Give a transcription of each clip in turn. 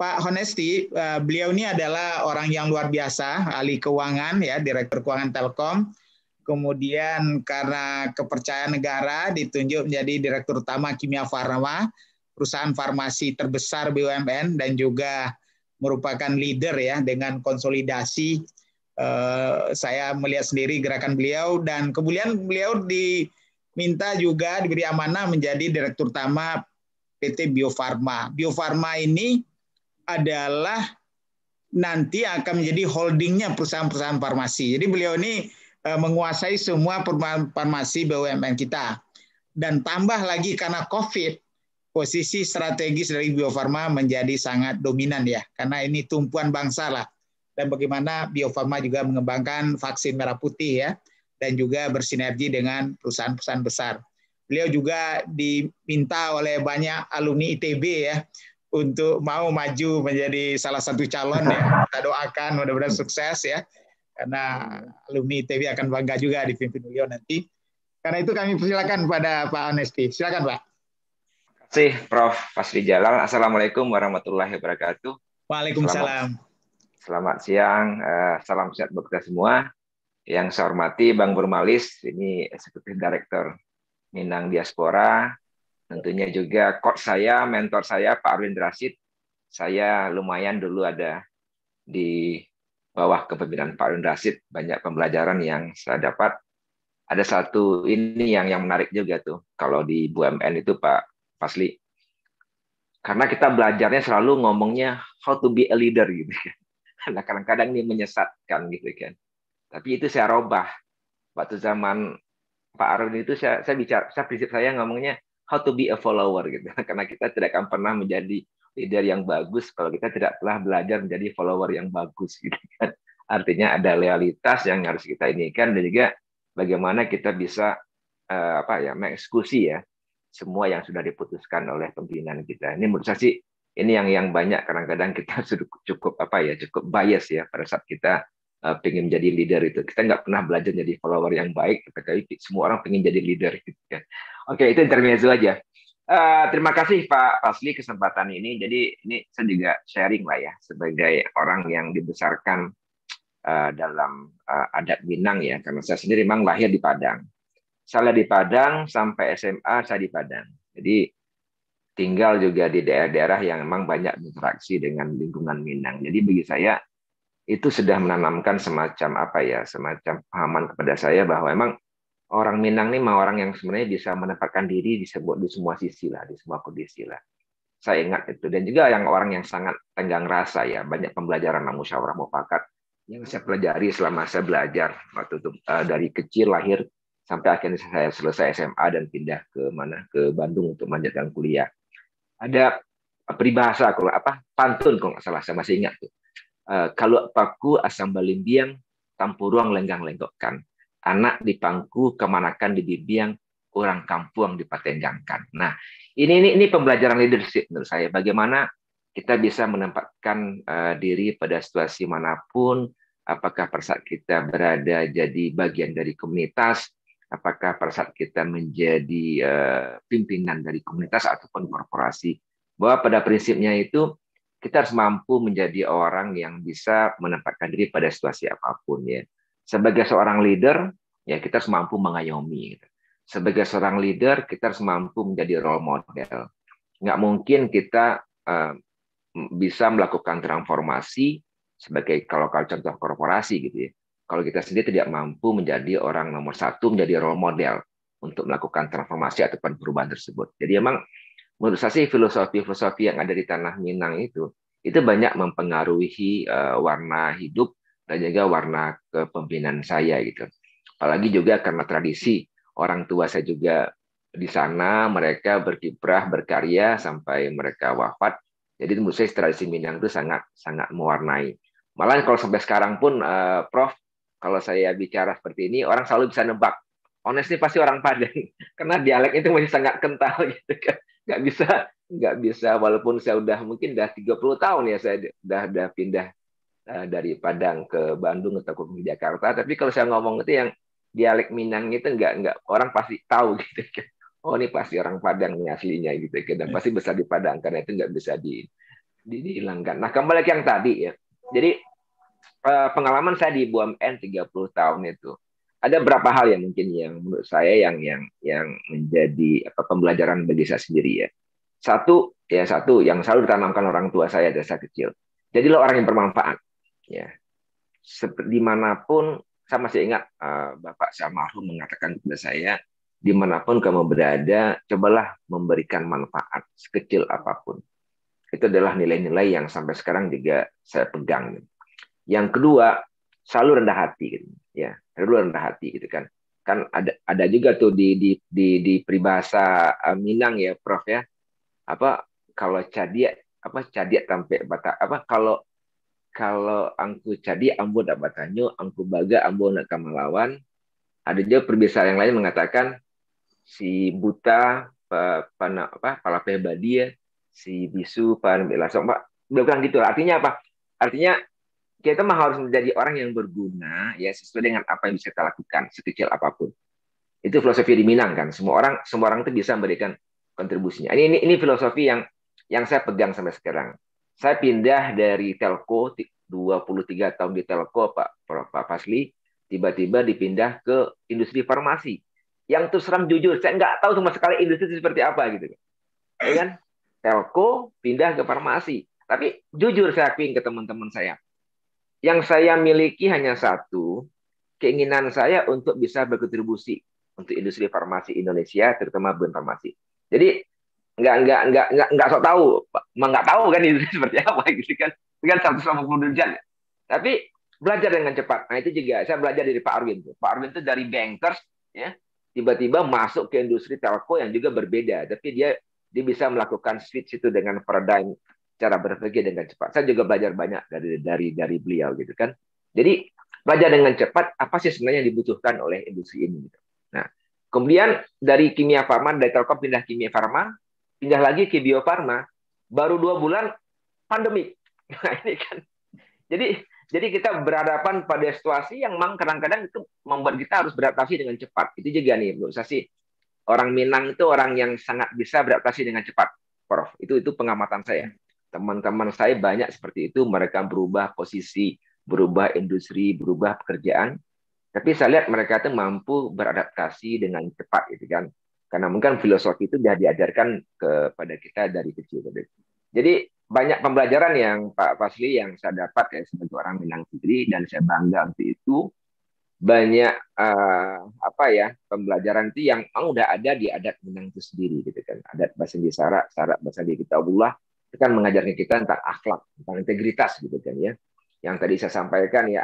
Pak Honesti, beliau ini adalah orang yang luar biasa, ahli keuangan ya, Direktur Keuangan Telkom. Kemudian karena kepercayaan negara ditunjuk menjadi Direktur Utama Kimia Farma, perusahaan farmasi terbesar BUMN dan juga merupakan leader ya dengan konsolidasi. Saya melihat sendiri gerakan beliau dan kemudian beliau diminta juga diberi amanah menjadi Direktur Utama PT Bio Farma. Bio Farma ini adalah nanti akan menjadi holdingnya perusahaan-perusahaan farmasi. Jadi beliau ini menguasai semua farmasi BUMN kita. Dan tambah lagi karena COVID, posisi strategis dari Bio Farma menjadi sangat dominan ya. Karena ini tumpuan bangsa lah. Dan bagaimana Bio Farma juga mengembangkan vaksin merah putih ya. Dan juga bersinergi dengan perusahaan-perusahaan besar. Beliau juga diminta oleh banyak alumni ITB ya untuk mau maju menjadi salah satu calon ya. Kita doakan mudah-mudahan sukses ya. Karena alumni ITB akan bangga juga dipimpin beliau nanti. Karena itu kami persilakan pada Pak Honesti. Silakan Pak. Terima kasih Prof. Fasli Jalal. Assalamualaikum warahmatullahi wabarakatuh. Waalaikumsalam. Selamat siang. Salam sehat buat kita semua. Yang saya hormati Bang Burmalis, ini Eksekutif Director Minang Diaspora. Tentunya juga coach saya, mentor saya, Pak Arwin Rasid. Saya lumayan dulu ada di bawah kepemimpinan Pak Arwin Rasid. Banyak pembelajaran yang saya dapat. Ada satu ini yang menarik juga tuh. Kalau di BUMN itu Pak Fasli. Karena kita belajarnya selalu ngomongnya how to be a leader gitu kan. Karena kadang-kadang ini menyesatkan gitu kan. Tapi itu saya robah. Waktu zaman Pak Arwin itu saya prinsip saya ngomongnya how to be a follower gitu. Karena kita tidak akan pernah menjadi leader yang bagus kalau kita tidak telah belajar menjadi follower yang bagus gitu kan. Artinya ada loyalitas yang harus kita inikan dan juga bagaimana kita bisa mengeksekusi ya semua yang sudah diputuskan oleh pimpinan kita. Ini menurut saya sih ini yang banyak kadang-kadang kita sudah cukup bias ya pada saat kita pengen menjadi leader itu. Kita nggak pernah belajar jadi follower yang baik, tapi semua orang pengen jadi leader. Gitu ya. Oke, itu intermezzo aja. Terima kasih Pak Fasli kesempatan ini. Jadi ini saya juga sharing lah ya, sebagai orang yang dibesarkan dalam adat Minang ya, karena saya sendiri memang lahir di Padang. Saya di Padang sampai SMA saya di Padang. Jadi tinggal juga di daerah-daerah yang memang banyak interaksi dengan lingkungan Minang. Jadi bagi saya itu sudah menanamkan semacam semacam pahaman kepada saya bahwa memang orang Minang ini orang yang sebenarnya bisa menempatkan diri di semua sisi lah, di semua kondisi lah. Saya ingat itu. Dan juga orang yang sangat tenggang rasa ya, banyak pembelajaran musyawarah mufakat yang saya pelajari selama saya belajar waktu itu dari kecil lahir sampai akhirnya saya selesai SMA dan pindah ke Bandung untuk melanjutkan kuliah. Ada peribahasa pantun kalau nggak salah, saya masih ingat tuh. Kalau paku asam balimbiang, tampuruang lenggang-lenggokkan. Anak di pangku kemanakan di bibiang, orang kampung dipatenggangkan. Nah, ini pembelajaran leadership menurut saya. Bagaimana kita bisa menempatkan diri pada situasi manapun, apakah pada saat kita berada jadi bagian dari komunitas, apakah pada saat kita menjadi pimpinan dari komunitas ataupun korporasi. Bahwa pada prinsipnya itu kita harus mampu menjadi orang yang bisa menempatkan diri pada situasi apapun ya. Sebagai seorang leader, ya kita harus mampu mengayomi. Sebagai seorang leader, kita harus mampu menjadi role model. Nggak mungkin kita bisa melakukan transformasi sebagai kalau contoh korporasi gitu ya. Kalau kita sendiri tidak mampu menjadi orang nomor satu, menjadi role model untuk melakukan transformasi ataupun perubahan tersebut. Jadi memang menurut saya sih filosofi yang ada di tanah Minang itu banyak mempengaruhi warna hidup dan juga warna kepemimpinan saya gitu. Apalagi juga karena tradisi orang tua saya juga di sana, mereka berkiprah berkarya sampai mereka wafat. Jadi menurut saya tradisi Minang itu sangat mewarnai. Malah kalau sampai sekarang pun, Prof, kalau saya bicara seperti ini orang selalu bisa nebak. Honestly pasti orang Padang karena dialek itu masih sangat kental gitu kan. Nggak bisa walaupun saya mungkin 30 tahun ya saya udah pindah dari Padang ke Bandung atau ke Jakarta, tapi kalau saya ngomong itu yang dialek Minang itu nggak orang pasti tahu gitu kan. Oh ini pasti orang Padang nih aslinya gitu kan, dan pasti besar di Padang karena itu nggak bisa dihilangkan. Nah, kembali ke yang tadi ya. Jadi pengalaman saya di BUMN 30 tahun itu ada beberapa hal yang mungkin yang menurut saya yang menjadi pembelajaran bagi saya sendiri ya. Satu yang selalu ditanamkan orang tua saya dari saya kecil. Jadilah orang yang bermanfaat. Ya, seperti dimanapun saya masih ingat Bapak saya almarhum mengatakan kepada saya, dimanapun kamu berada, cobalah memberikan manfaat sekecil apapun. Itu adalah nilai-nilai yang sampai sekarang juga saya pegang. Yang kedua, selalu rendah hati, gitu. Ya, selalu rendah hati, gitu kan. Kan ada juga tuh di peribahasa Minang ya, Prof ya. Apa kalau cadiak cadiak sampai bata apa kalau angku cadi ambo nak batanyo, angku baga ambo nak kamalawan. Ada juga peribahasa yang lain mengatakan si buta palapeh badia, si bisu pan belasok, Pak. Dia bilang gitu. Artinya apa? Artinya kita mah harus menjadi orang yang berguna ya sesuai dengan apa yang bisa kita lakukan sekecil apapun. Itu filosofi di Minang kan. Semua orang itu bisa memberikan kontribusinya. Ini filosofi yang saya pegang sampai sekarang. Saya pindah dari telco 23 tahun di telco Pak Fasli, tiba-tiba dipindah ke industri farmasi. Yang terus terang jujur, saya nggak tahu sama sekali industri itu seperti apa gitu. Ya kan? Telco pindah ke farmasi. Tapi jujur saya akuin ke teman-teman saya, yang saya miliki hanya satu, keinginan saya untuk bisa berkontribusi untuk industri farmasi Indonesia, terutama brand farmasi. Jadi nggak sok tahu, nggak tahu kan industri seperti apa gitu kan, dengan 180 derajat. Tapi belajar dengan cepat. Nah itu juga saya belajar dari Pak Arwin. Pak Arwin itu dari bankers, ya, tiba-tiba masuk ke industri telco yang juga berbeda, tapi dia bisa melakukan switch itu dengan paradigm cara berpikir dengan cepat. Saya juga belajar banyak dari beliau gitu kan. Jadi belajar dengan cepat apa sih sebenarnya yang dibutuhkan oleh industri ini. Gitu. Nah, kemudian dari kimia farma, dari Telkom pindah kimia farma, pindah lagi ke bio farma, baru 2 bulan pandemi. Nah, ini kan. Jadi kita berhadapan pada situasi yang memang kadang-kadang itu membuat kita harus beradaptasi dengan cepat. Itu juga nih, menurut saya sih orang Minang itu orang yang sangat bisa beradaptasi dengan cepat, Prof. Itu pengamatan saya. Teman-teman saya banyak seperti itu, mereka berubah posisi, berubah industri, berubah pekerjaan. Tapi saya lihat mereka itu mampu beradaptasi dengan cepat, gitu kan. Karena mungkin filosofi itu sudah diajarkan kepada kita dari kecil. Jadi banyak pembelajaran yang Pak Fasli yang saya dapat ya sebagai orang Minang sendiri, dan saya bangga untuk itu. Banyak pembelajaran itu yang udah ada di adat Minang itu sendiri gitu kan. Adat Basandi Sarak Basandi Kitabullah itu kan mengajarkan kita tentang akhlak, tentang integritas gitu kan ya. Yang tadi saya sampaikan ya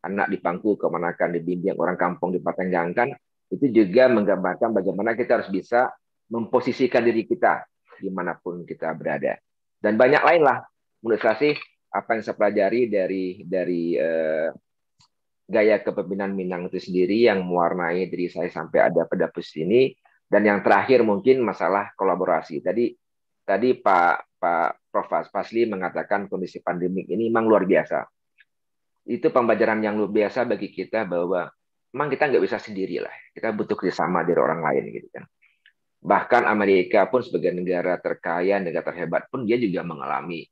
anak di pangku kemanakan dibimbing, orang kampung dipatenggangkan, itu juga menggambarkan bagaimana kita harus bisa memposisikan diri kita dimanapun kita berada. Dan banyak lain lah menurut saya sih apa yang saya pelajari dari gaya kepemimpinan Minang itu sendiri yang mewarnai diri saya sampai ada pada posisi ini. Dan yang terakhir mungkin masalah kolaborasi. Tadi Pak Prof. Fasli mengatakan kondisi pandemik ini memang luar biasa. Itu pembelajaran yang luar biasa bagi kita bahwa memang kita nggak bisa sendiri lah. Kita butuh kerjasama dari orang lain gitu kan. Bahkan Amerika pun sebagai negara terkaya, negara terhebat pun dia juga mengalami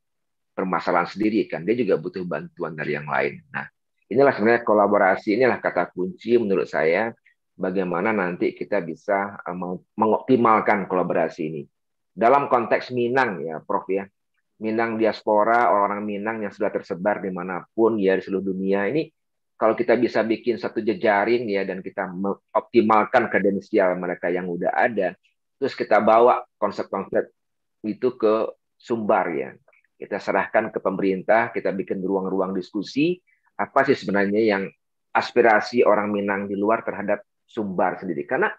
permasalahan sendiri kan. Dia juga butuh bantuan dari yang lain. Nah, inilah sebenarnya kolaborasi, inilah kata kunci menurut saya bagaimana nanti kita bisa mengoptimalkan kolaborasi ini. Dalam konteks Minang ya Prof ya, Minang diaspora, orang-orang Minang yang sudah tersebar dimanapun ya di seluruh dunia ini, kalau kita bisa bikin satu jejaring ya dan kita mengoptimalkan kredensial mereka yang udah ada, terus kita bawa konsep-konsep itu ke Sumbar ya. Kita serahkan ke pemerintah, kita bikin ruang-ruang diskusi, apa sih sebenarnya yang aspirasi orang Minang di luar terhadap Sumbar sendiri. Karena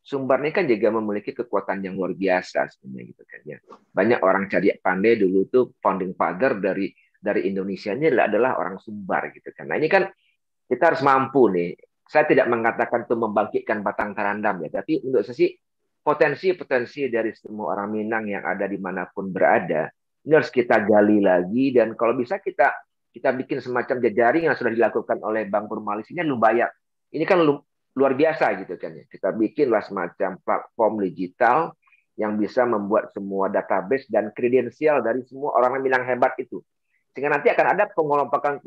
Sumbar ini kan juga memiliki kekuatan yang luar biasa sebenarnya gitu kan ya. Banyak orang Cadiak Pandai dulu tuh founding father dari Indonesia ini adalah orang Sumbar gitu kan. Nah ini kan kita harus mampu nih. Saya tidak mengatakan itu membangkitkan Batang Tarandam ya, tapi untuk saya sih potensi-potensi dari semua orang Minang yang ada dimanapun berada, ini harus kita gali lagi, dan kalau bisa kita bikin semacam jejaring yang sudah dilakukan oleh Bang Purmalis ini lumayan. Ini kan luar biasa gitu kan ya. Kita bikinlah semacam platform digital yang bisa membuat semua database dan kredensial dari semua orang Minang hebat itu. Sehingga nanti akan ada pengelompokan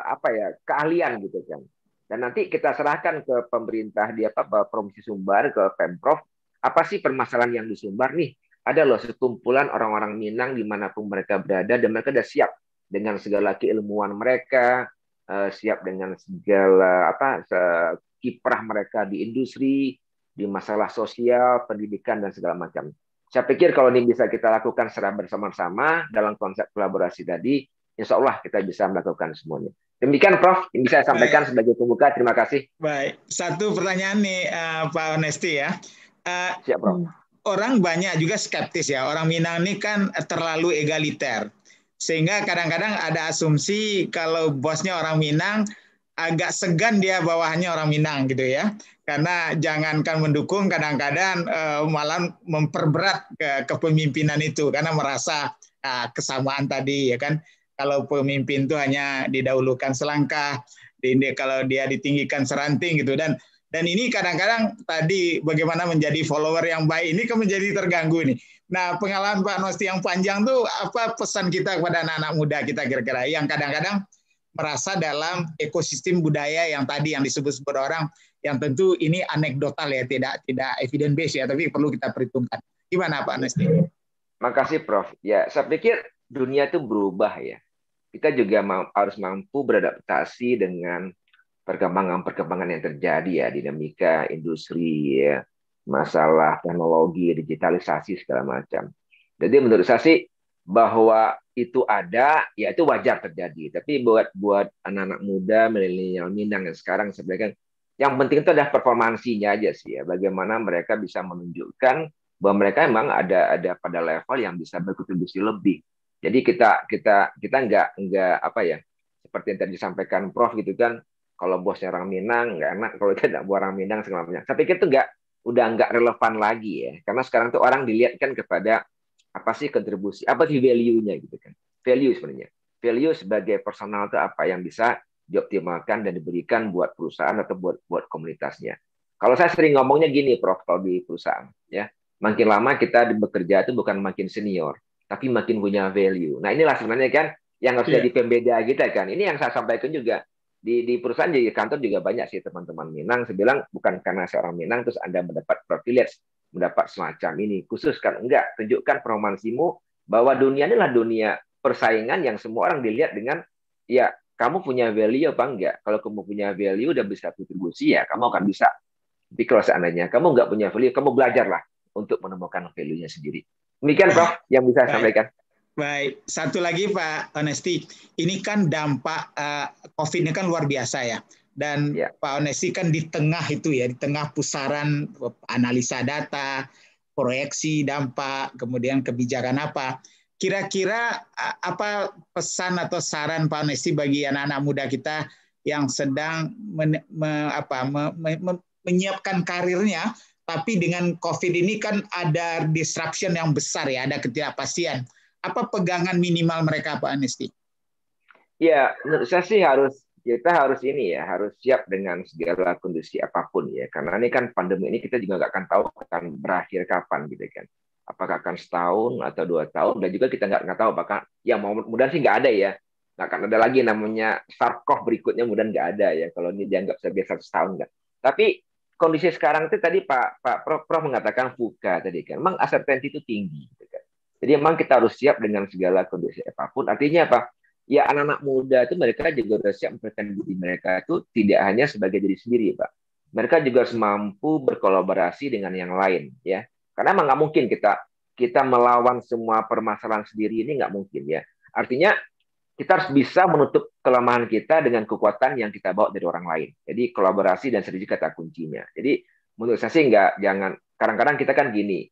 apa ya, keahlian gitu kan. Dan nanti kita serahkan ke pemerintah di Provinsi Sumbar, ke Pemprov, apa sih permasalahan yang di Sumbar nih? Ada loh sekumpulan orang-orang Minang dimanapun mereka berada, dan mereka sudah siap dengan segala keilmuan mereka, siap dengan segala kiprah mereka di industri, di masalah sosial, pendidikan, dan segala macam. Saya pikir kalau ini bisa kita lakukan secara bersama-sama dalam konsep kolaborasi tadi, insya Allah kita bisa melakukan semuanya. Demikian Prof, yang bisa saya sampaikan sebagai pembuka. Terima kasih. Baik, satu pertanyaan nih Pak Onesti ya. Siap, Prof. Orang banyak juga skeptis ya, orang Minang ini kan terlalu egaliter. Sehingga kadang-kadang ada asumsi kalau bosnya orang Minang, agak segan dia bawahannya orang Minang gitu ya. Karena jangankan mendukung, kadang-kadang malah memperberat kepemimpinan itu karena merasa kesamaan tadi ya kan. Kalau pemimpin itu hanya didahulukan selangkah, kalau dia ditinggikan seranting gitu. Dan ini kadang-kadang tadi bagaimana menjadi follower yang baik ini kan menjadi terganggu nih. Nah, pengalaman Pak Nosti yang panjang tuh apa pesan kita kepada anak-anak muda kita kira-kira yang kadang-kadang merasa dalam ekosistem budaya yang tadi yang disebut-sebut orang, yang tentu ini anekdotal ya, tidak evidence based ya, tapi perlu kita perhitungkan. Gimana Pak Nosti? Makasih Prof. Ya, saya pikir dunia itu berubah ya. Kita juga harus mampu beradaptasi dengan perkembangan-perkembangan yang terjadi ya, dinamika industri ya, masalah teknologi, digitalisasi segala macam. Jadi menurut saya sih bahwa itu ada, ya itu wajar terjadi. Tapi buat anak-anak muda, milenial Minang yang sekarang sebenarnya yang penting itu adalah performansinya aja sih ya. Bagaimana mereka bisa menunjukkan bahwa mereka memang ada pada level yang bisa berkontribusi lebih. Jadi kita nggak apa ya, seperti yang tadi disampaikan Prof gitu kan, kalau bosnya orang Minang nggak enak, kalau tidak buat orang Minang segala macam. Saya pikir itu udah nggak relevan lagi ya, karena sekarang tuh orang dilihatkan kepada apa sih kontribusi, apa sih value-nya gitu kan. Value sebenarnya, value sebagai personal itu apa yang bisa dioptimalkan dan diberikan buat perusahaan atau buat komunitasnya. Kalau saya sering ngomongnya gini Prof, kalau di perusahaan ya, makin lama kita bekerja itu bukan makin senior, tapi makin punya value. Nah inilah sebenarnya kan yang harus jadi pembeda kita kan. Ini yang saya sampaikan juga di perusahaan, di kantor juga banyak sih teman-teman Minang. Saya bilang bukan karena seorang Minang terus Anda mendapat privilege, mendapat semacam ini. Khusus kan enggak, tunjukkan performansimu bahwa dunia inilah dunia persaingan yang semua orang dilihat dengan ya kamu punya value apa enggak. Kalau kamu punya value udah bisa kontribusi ya kamu akan bisa. Tapi kalau seandainya kamu enggak punya value, kamu belajarlah untuk menemukan value-nya sendiri. Demikian Prof yang bisa saya sampaikan. Baik, satu lagi Pak Onesti, ini kan dampak COVID ini kan luar biasa ya. Dan ya, Pak Onesti kan di tengah itu ya, di tengah pusaran analisa data, proyeksi dampak, kemudian kebijakan apa. Kira-kira apa pesan atau saran Pak Onesti bagi anak-anak muda kita yang sedang menyiapkan karirnya, tapi dengan COVID ini kan ada disruption yang besar ya, ada ketidakpastian. Apa pegangan minimal mereka Pak Onesti? Ya, menurut saya sih kita harus siap dengan segala kondisi apapun ya. Karena ini kan pandemi ini kita juga nggak akan tahu akan berakhir kapan gitu kan. Apakah akan setahun atau 2 tahun, dan juga kita nggak tahu apakah yang mudah sih nggak ada ya. Nggak akan ada lagi namanya Sarkoh berikutnya, mudah nggak ada ya. Kalau ini dianggap sebagai 100 tahun nggak. Tapi kondisi sekarang itu tadi Pak Prof mengatakan VUCA tadi kan, memang uncertainty itu tinggi gitu kan. Jadi memang kita harus siap dengan segala kondisi apapun. Artinya apa? Ya anak-anak muda itu mereka juga harus siap memperkenalkan diri mereka itu tidak hanya sebagai diri sendiri, Pak. Mereka juga harus mampu berkolaborasi dengan yang lain, ya. Karena memang nggak mungkin kita melawan semua permasalahan sendiri, ini nggak mungkin ya. Artinya kita harus bisa menutup kelemahan kita dengan kekuatan yang kita bawa dari orang lain. Jadi kolaborasi dan sinergi kata kuncinya. Jadi menurut saya sih jangan kadang-kadang kita kan gini.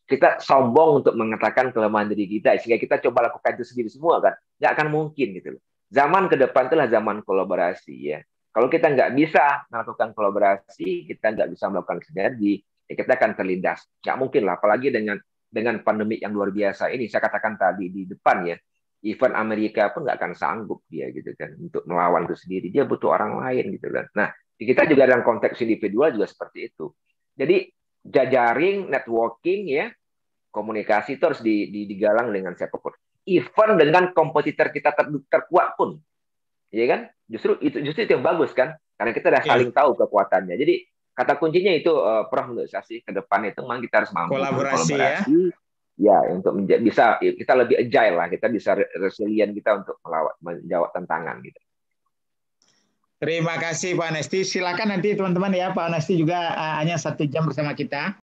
Kita sombong untuk mengatakan kelemahan diri kita sehingga kita coba lakukan itu sendiri semua kan nggak akan mungkin gitu loh. Zaman ke depan itulah zaman kolaborasi ya. Kalau kita nggak bisa melakukan kolaborasi, kita nggak bisa melakukan sinergi, ya kita akan terlindas. Nggak mungkin lah, apalagi dengan pandemi yang luar biasa ini. Saya katakan tadi di depan ya, even Amerika pun nggak akan sanggup dia gitu kan untuk melawan itu sendiri. Dia butuh orang lain gitu kan. Nah kita juga dalam konteks individual juga seperti itu. Jadi jajaring, networking ya, komunikasi itu harus digalang dengan siapapun. Even dengan kompetitor kita terkuat pun, ya kan? Justru itu yang bagus kan, karena kita udah saling tahu kekuatannya. Jadi kata kuncinya itu, Prof, menurut saya sih ke depan itu memang kita harus mampu Kolaborasi berkolaborasi, ya untuk bisa kita lebih agile lah, kita bisa resilient kita untuk menjawab tantangan gitu. Terima kasih Pak Nesti. Silakan nanti teman-teman ya, Pak Nesti juga hanya 1 jam bersama kita.